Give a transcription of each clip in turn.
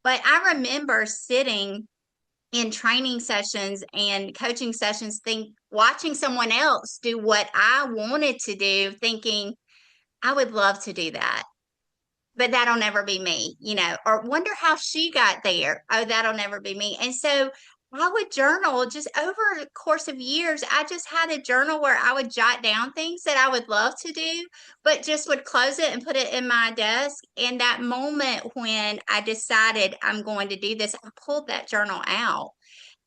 But I remember sitting in training sessions and coaching sessions, watching someone else do what I wanted to do, thinking I would love to do that, but that'll never be me, or wonder how she got there. Oh, that'll never be me. And so I would journal just over the course of years. I just had a journal where I would jot down things that I would love to do, but just would close it and put it in my desk. And that moment when I decided I'm going to do this, I pulled that journal out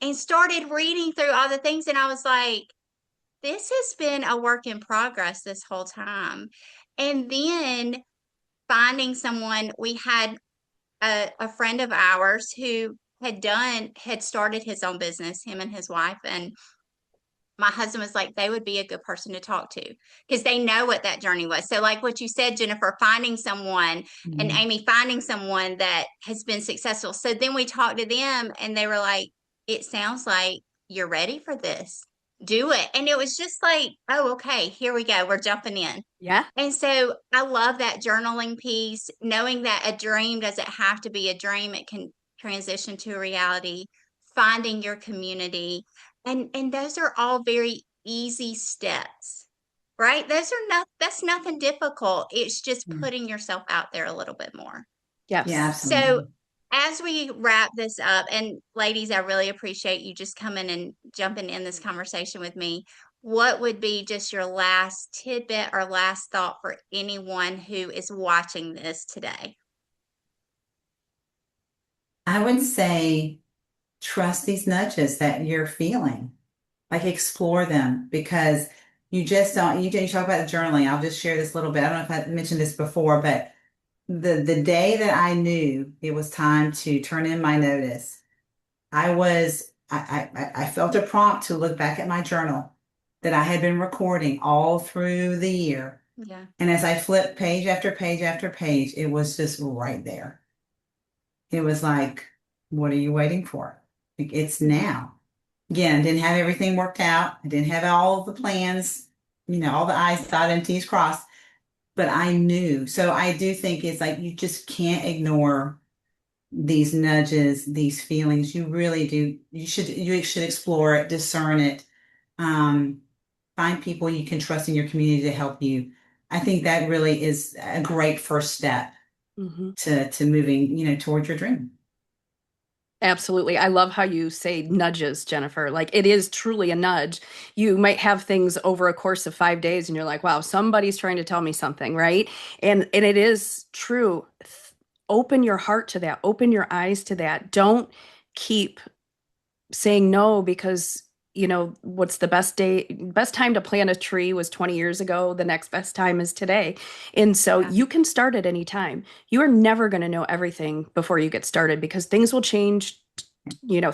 and started reading through all the things. And I was like, this has been a work in progress this whole time. And then finding someone, we had a friend of ours who had started his own business, him and his wife. And my husband was like, they would be a good person to talk to because they know what that journey was. So, like what you said, Jennifer, finding someone and Mhm. Amy, finding someone that has been successful. So then we talked to them and they were like, it sounds like you're ready for this. Do it. And it was just like, oh, okay, here we go. We're jumping in. Yeah. And so I love that journaling piece, knowing that a dream doesn't have to be a dream, it can transition to a reality, finding your community. And those are all very easy steps, right? That's nothing difficult. It's just Mm. putting yourself out there a little bit more. Yes. Yeah, So absolutely. as we wrap this up, and ladies, I really appreciate you just coming and jumping in this conversation with me. What would be just your last tidbit or last thought for anyone who is watching this today? I would say trust these nudges that you're feeling. Like explore them because you just don't, you talk about journaling. I'll just share this little bit. I don't know if I mentioned this before, but the day that I knew it was time to turn in my notice, I felt a prompt to look back at my journal that I had been recording all through the year. Yeah. And as I flipped page after page after page, it was just right there. It was like, what are you waiting for? Like, it's now. Again, I didn't have everything worked out. I didn't have all the plans, all the I's dotted and T's crossed, but I knew. So I do think it's like you just can't ignore these nudges, these feelings. You really do. You should explore it, discern it, um, find people you can trust in your community to help you. I think that really is a great first step Hmm. to moving, towards your dream. Absolutely. I love how you say nudges, Jennifer. Like it is truly a nudge. You might have things over a course of 5 days and you're like, wow, somebody's trying to tell me something, right? And it is true. Open your heart to that. Open your eyes to that. Don't keep saying no because what's the best time to plant a tree was 20 years ago. The next best time is today. And so Yeah. you can start at any time. You are never going to know everything before you get started because things will change.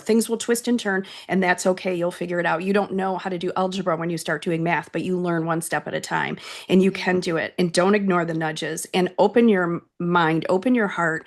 Things will twist and turn, and that's okay. You'll figure it out. You don't know how to do algebra when you start doing math, but you learn one step at a time, and you Yeah. can do it. And don't ignore the nudges and open your mind, open your heart,